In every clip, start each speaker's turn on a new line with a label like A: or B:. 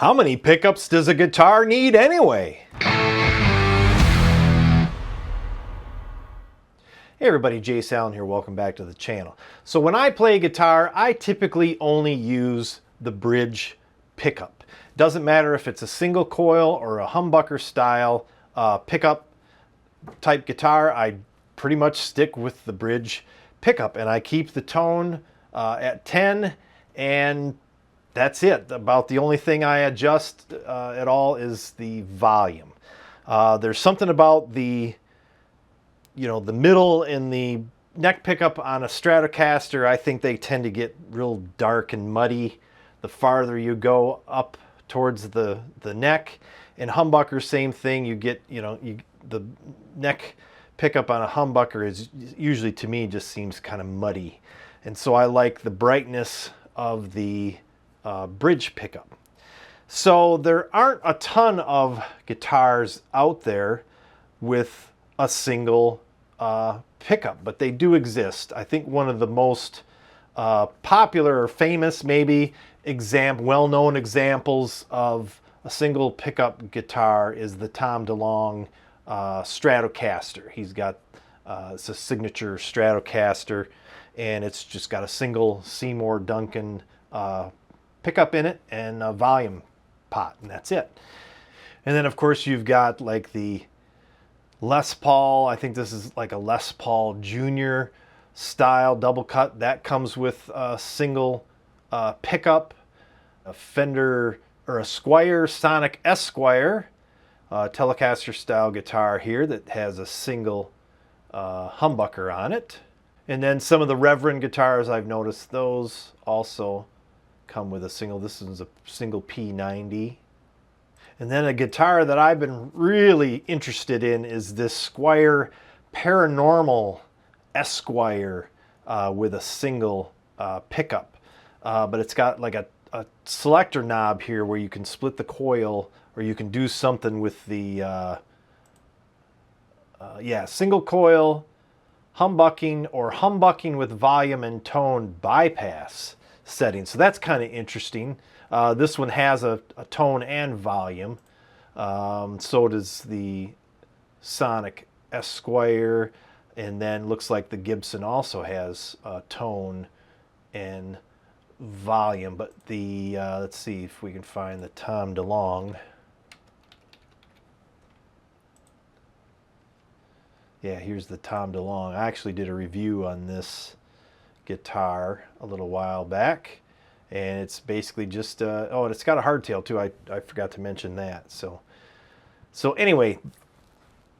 A: How many pickups does a guitar need anyway? Hey everybody, Jace Allen here. Welcome back to the channel. So when I play guitar, I typically only use the bridge pickup. Doesn't matter if it's a single coil or a humbucker style pickup type guitar, I pretty much stick with the bridge pickup and I keep the tone at 10, and that's it. About the only thing I adjust at all is the volume. There's something about the the middle and the neck pickup on a Stratocaster. I think they tend to get real dark and muddy the farther you go up towards the neck. And humbucker, same thing. You get the neck pickup on a humbucker is usually, to me, just seems kind of muddy, and so I like the brightness of the bridge pickup. So there aren't a ton of guitars out there with a single pickup, but they do exist. I think one of the most popular or famous, maybe well-known examples of a single pickup guitar is the Tom DeLonge Stratocaster. He's got it's a signature Stratocaster, and it's just got a single Seymour Duncan pickup in it and a volume pot, and that's it. And then of course you've got like the Les Paul. I think this is like a Les Paul Junior style double cut that comes with a single pickup. A Fender or a Squier Sonic Esquire Telecaster style guitar here that has a single humbucker on it. And then some of the Reverend guitars, I've noticed those also come with a single. This is a single P90. And then a guitar that I've been really interested in is this Squier Paranormal Esquire with a single pickup. But it's got like a selector knob here where you can split the coil, or you can do something with the single coil humbucking, or humbucking with volume and tone bypass setting. So that's kind of interesting. This one has a tone and volume. So does the Sonic Esquire, and then looks like the Gibson also has tone and volume. But the let's see if we can find the Tom DeLonge. Yeah, here's the Tom DeLonge. I actually did a review on this guitar a little while back, and it's basically just oh, and it's got a hardtail too. I forgot to mention that. So anyway,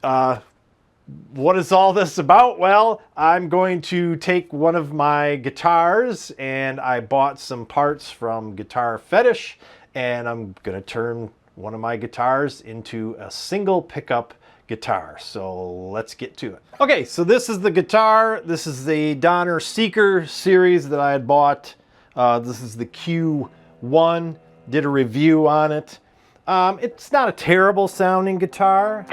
A: what is all this about? Well, I'm going to take one of my guitars, and I bought some parts from Guitar Fetish, and I'm going to turn one of my guitars into a single pickup guitar. So let's get to it. Okay, so this is the guitar. This is the Donner Seeker series that I had bought. This is the Q1. Did a review on it. It's not a terrible sounding guitar.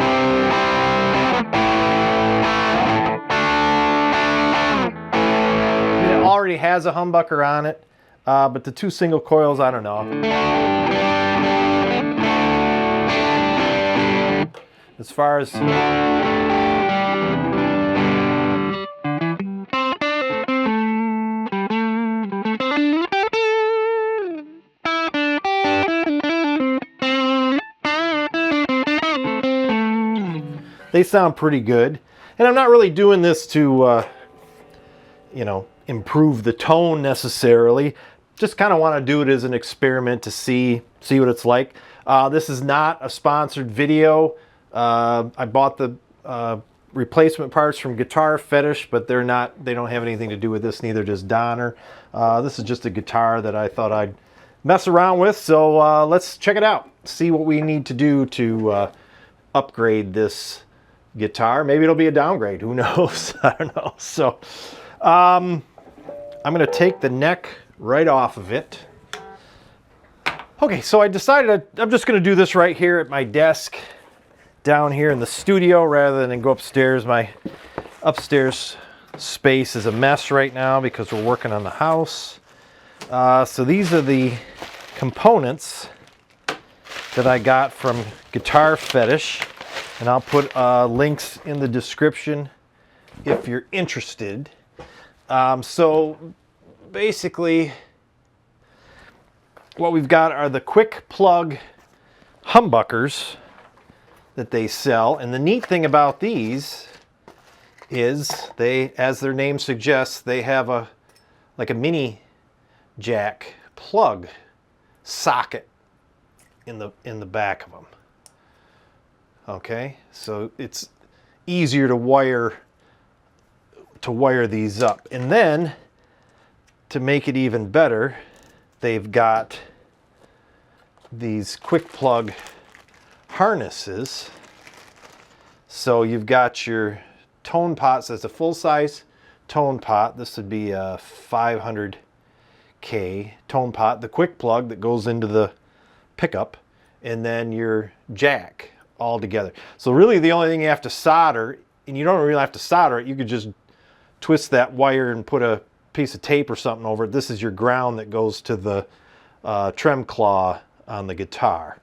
A: It already has a humbucker on it, but the two single coils, I don't know. As far as they sound pretty good, and I'm not really doing this to improve the tone necessarily. Just kind of want to do it as an experiment to see what it's like. This is not a sponsored video. I bought the replacement parts from Guitar Fetish, but they don't have anything to do with this, neither does Donner. This is just a guitar that I thought I'd mess around with, so let's check it out. See what we need to do to upgrade this guitar. Maybe it'll be a downgrade, who knows? I don't know. So I'm going to take the neck right off of it. Okay, so I decided I'm just going to do this right here at my desk down here in the studio rather than go upstairs. My upstairs space is a mess right now because we're working on the house. So these are the components that I got from Guitar Fetish, and I'll put links in the description if you're interested. So basically what we've got are the quick plug humbuckers that they sell, and the neat thing about these is they, as their name suggests, they have a like a mini jack plug socket in the back of them. Okay, so it's easier to wire these up. And then to make it even better, they've got these quick plug harnesses. So you've got your tone pot, so it's a full-size tone pot. This would be a 500K tone pot, the quick plug that goes into the pickup, and then your jack all together. So really the only thing you have to solder, and you don't really have to solder it, you could just twist that wire and put a piece of tape or something over it. This is your ground that goes to the trem claw on the guitar.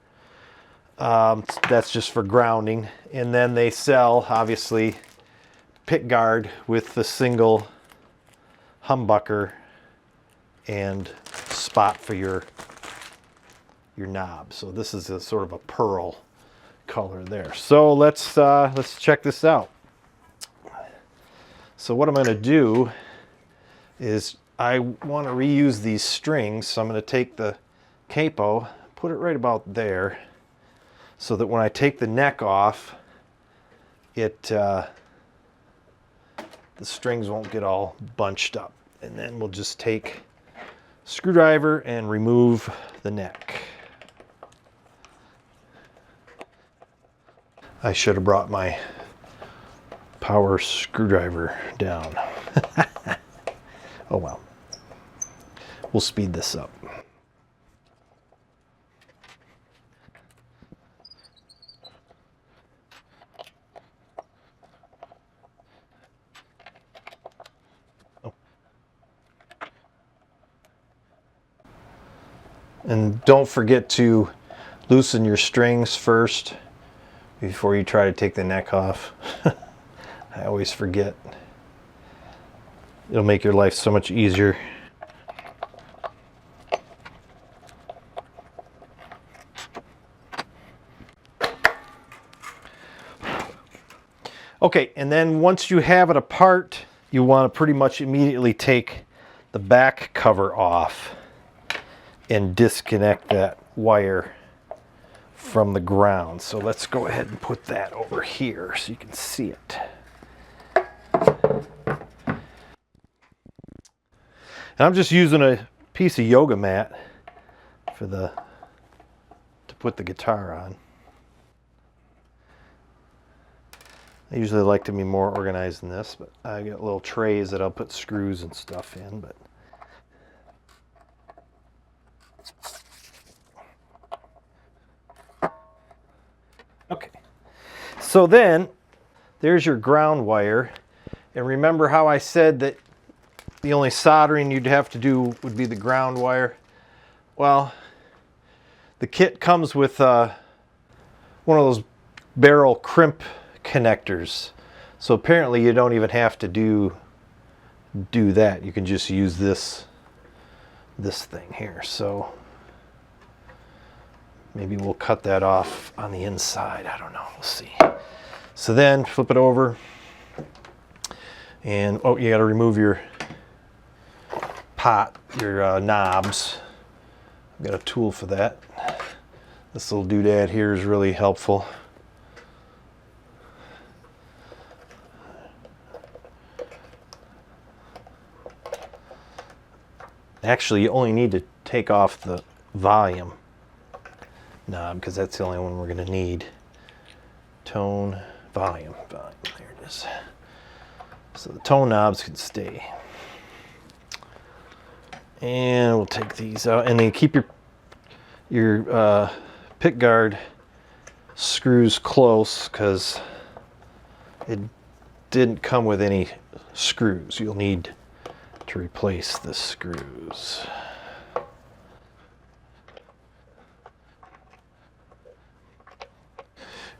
A: That's just for grounding. And then they sell, obviously, pick guard with the single humbucker and spot for your knob. So this is a sort of a pearl color there. So let's check this out. So what I'm going to do is I want to reuse these strings, so I'm going to take the capo, put it right about there, so that when I take the neck off, the strings won't get all bunched up. And then we'll just take a screwdriver and remove the neck. I should have brought my power screwdriver down. Oh well. We'll speed this up. And don't forget to loosen your strings first before you try to take the neck off. I always forget. It'll make your life so much easier. Okay, and then once you have it apart, you want to pretty much immediately take the back cover off and disconnect that wire from the ground. So let's go ahead and put that over here so you can see it. And I'm just using a piece of yoga mat to put the guitar on. I usually like to be more organized than this, but I got little trays that I'll put screws and stuff in. But okay, so then there's your ground wire. And remember how I said that the only soldering you'd have to do would be the ground wire? Well, the kit comes with one of those barrel crimp connectors. So apparently you don't even have to do that. You can just use this thing here. So maybe we'll cut that off on the inside. I don't know. We'll see. So then flip it over. And oh, you got to remove your pot, your knobs. I've got a tool for that. This little doodad here is really helpful. Actually, you only need to take off the volume knob because that's the only one we're going to need. Tone, volume. There it is. So the tone knobs can stay. And we'll take these out, and then keep your pick guard screws close because it didn't come with any screws. You'll need to replace the screws.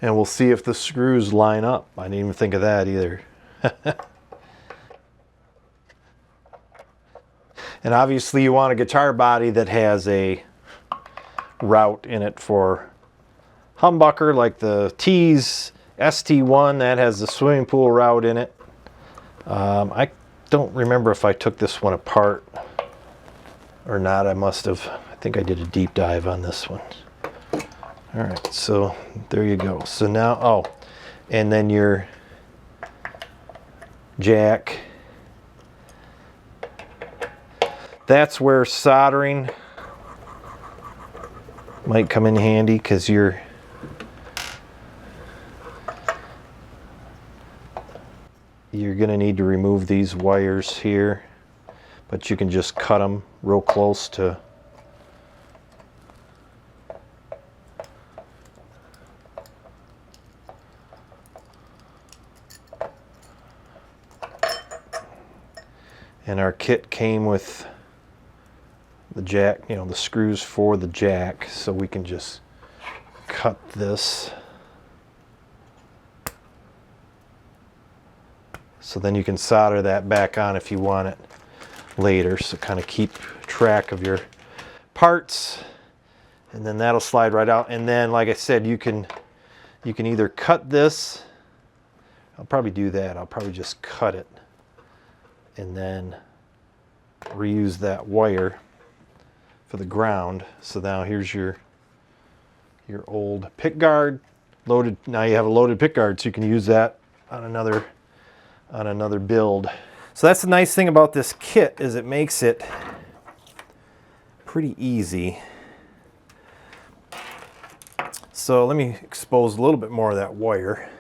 A: And we'll see if the screws line up. I didn't even think of that either. And obviously you want a guitar body that has a route in it for humbucker, like the T's ST1 that has the swimming pool route in it. I don't remember if I took this one apart or not. I must have. I think I did a deep dive on this one. All right, so there you go. So now, oh, and then your jack. That's where soldering might come in handy, because you're going to need to remove these wires here, but you can just cut them real close to and our kit came with the jack, you know, the screws for the jack, so we can just cut this. So then you can solder that back on if you want it later. So kind of keep track of your parts, and then that'll slide right out. And then, like I said, you can either cut this. I'll probably do that. I'll probably just cut it and then reuse that wire for the ground. So now here's your old pick guard loaded. Now you have a loaded pick guard, so you can use that on another build. So that's the nice thing about this kit, is it makes it pretty easy. So let me expose a little bit more of that wire.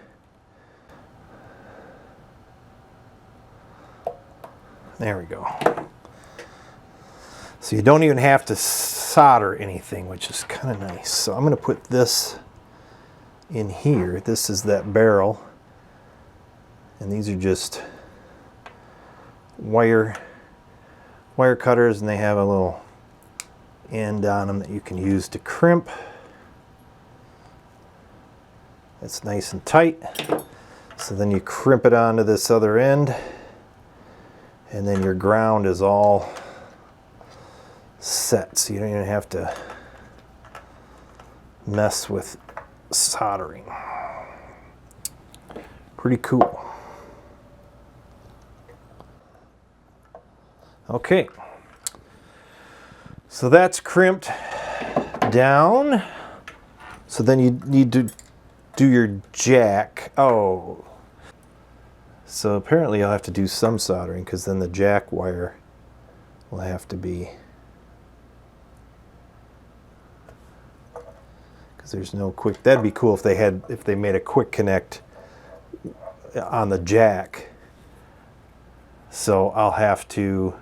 A: There we go. So you don't even have to solder anything, which is kind of nice. So I'm going to put this in here. This is that barrel. And these are just wire cutters, and they have a little end on them that you can use to crimp. It's nice and tight. So then you crimp it onto this other end, and then your ground is all set, so you don't even have to mess with soldering. Pretty cool. Okay, so that's crimped down. So then you need to do your jack. Oh, so apparently I'll have to do some soldering, because then the jack wire will have to be, because there's no quick. That'd be cool if they made a quick connect on the jack. So I'll have to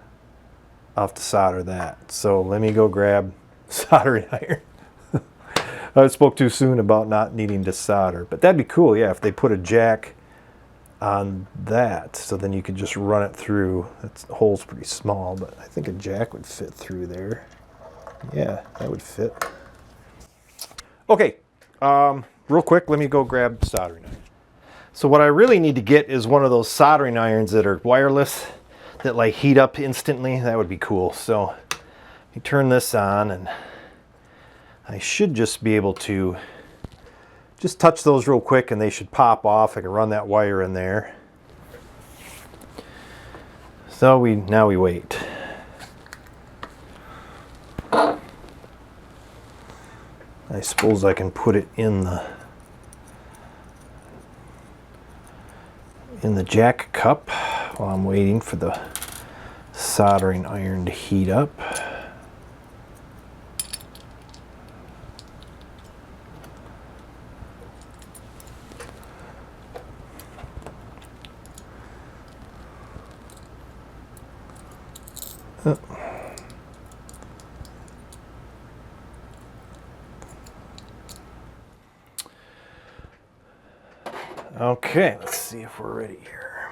A: solder that. So let me go grab soldering iron. I spoke too soon about not needing to solder, but that'd be cool, yeah, if they put a jack on that, so then you could just run it through. That hole's pretty small, but I think a jack would fit through there. Yeah, that would fit. Okay, real quick, let me go grab soldering iron. So what I really need to get is one of those soldering irons that are wireless, that like heat up instantly. That would be cool. So you turn this on, and I should just be able to just touch those real quick, and they should pop off. I can run that wire in there. So now we wait. I suppose I can put it in the jack cup while I'm waiting for the soldering iron to heat up. Okay, let's see if we're ready here.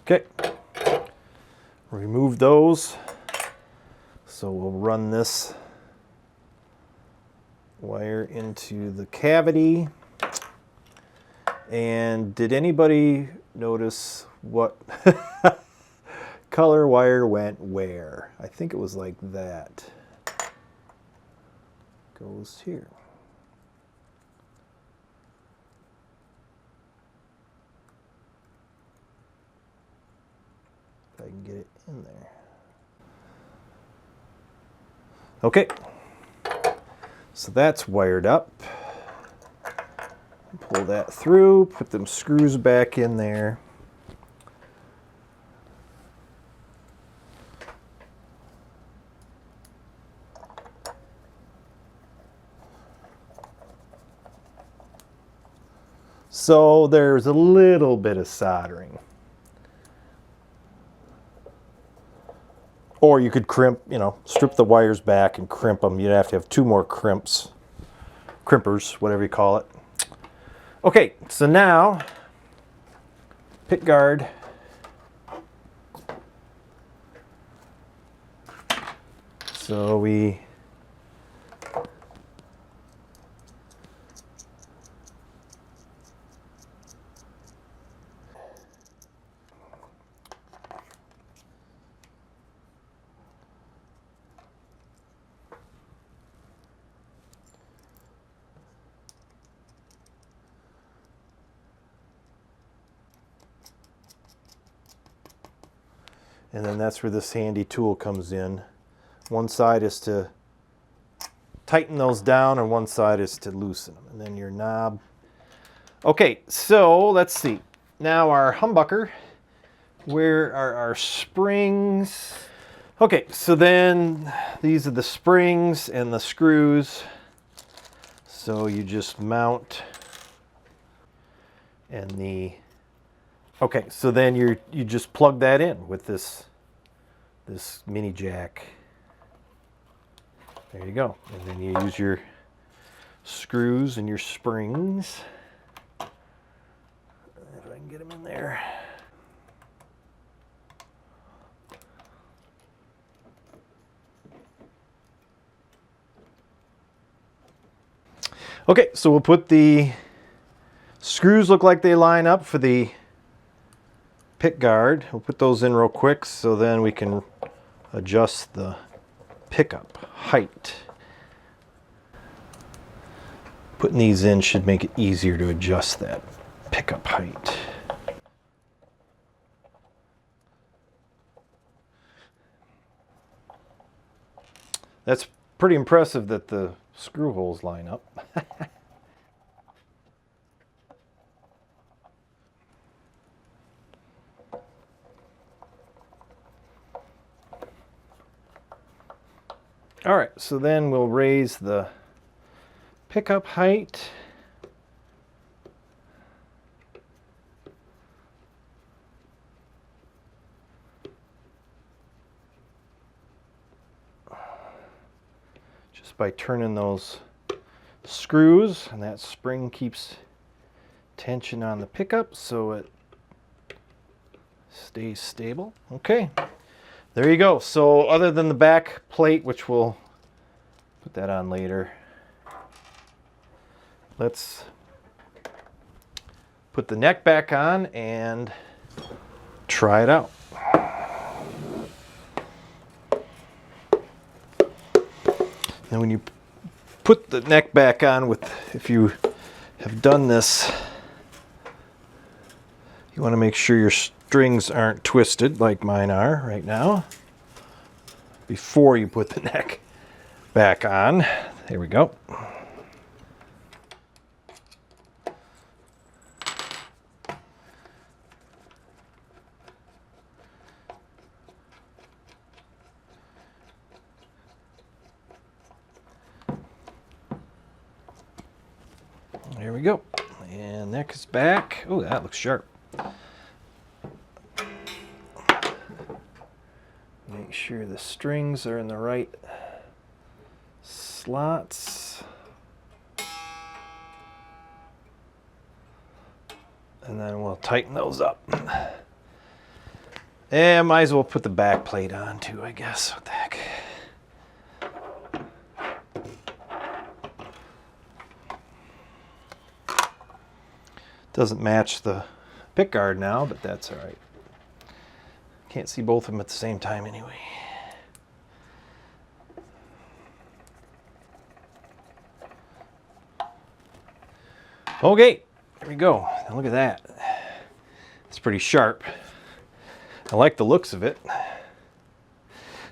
A: Okay, remove those. So we'll run this wire into the cavity. And did anybody notice what color wire went where? I think it was like that. Goes here. If I can get it in there. Okay, so that's wired up. Pull that through, put them screws back in there. So there's a little bit of soldering. Or you could crimp, you know, strip the wires back and crimp them. You'd have to have 2 more crimpers, whatever you call it. Okay, so now, pick guard. So we and then that's where this handy tool comes in. One side is to tighten those down and one side is to loosen them. And then your knob. Okay, so let's see. Now our humbucker, where are our springs? Okay, so then these are the springs and the screws. So you just mount and the, okay, so then you just plug that in with this mini jack. There you go. And then you use your screws and your springs. If I can get them in there. Okay, so we'll put the screws, look like they line up for the pick guard. We'll put those in real quick so then we can adjust the pickup height. Putting these in should make it easier to adjust that pickup height. That's pretty impressive that the screw holes line up. All right, so then we'll raise the pickup height. Just by turning those screws, and that spring keeps tension on the pickup so it stays stable. Okay. There you go. So other than the back plate, which we'll put that on later, let's put the neck back on and try it out. And when you put the neck back on, if you have done this, you want to make sure your strings aren't twisted like mine are right now before you put the neck back on. There we go. There we go. And neck is back. Oh, that looks sharp. Make sure the strings are in the right slots. And then we'll tighten those up. Yeah, might as well put the back plate on too, I guess. What the heck. Doesn't match the pickguard now, but that's all right. Can't see both of them at the same time anyway. Okay, there we go. Now look at that. It's pretty sharp. I like the looks of it.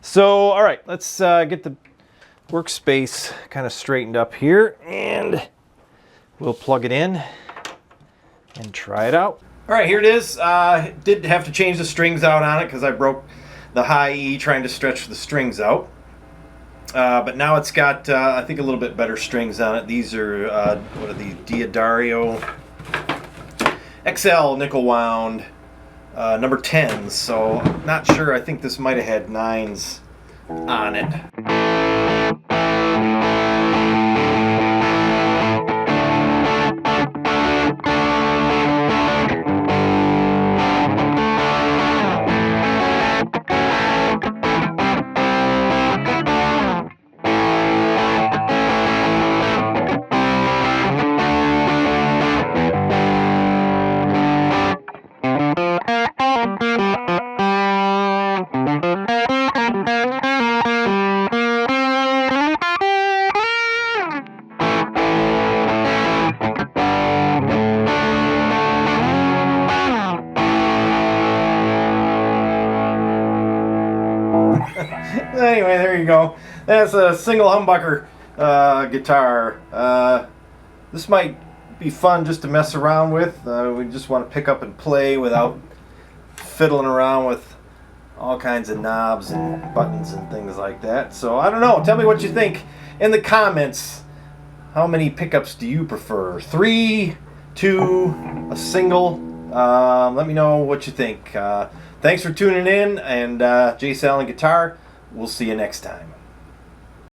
A: So, all right, let's get the workspace kind of straightened up here, and we'll plug it in and try it out. All right, here it is. Did have to change the strings out on it because I broke the high E trying to stretch the strings out. But now it's got, I think, a little bit better strings on it. These are, what are these? D'Addario XL nickel wound number 10s. So not sure. I think this might have had 9s on it. Anyway, there you go. That's a single humbucker guitar. This might be fun just to mess around with. We just want to pick up and play without fiddling around with all kinds of knobs and buttons and things like that. So I don't know. Tell me what you think in the comments. How many pickups do you prefer? 3, 2, a single? Let me know what you think. Thanks for tuning in, and J. Sallin Guitar. We'll see you next time.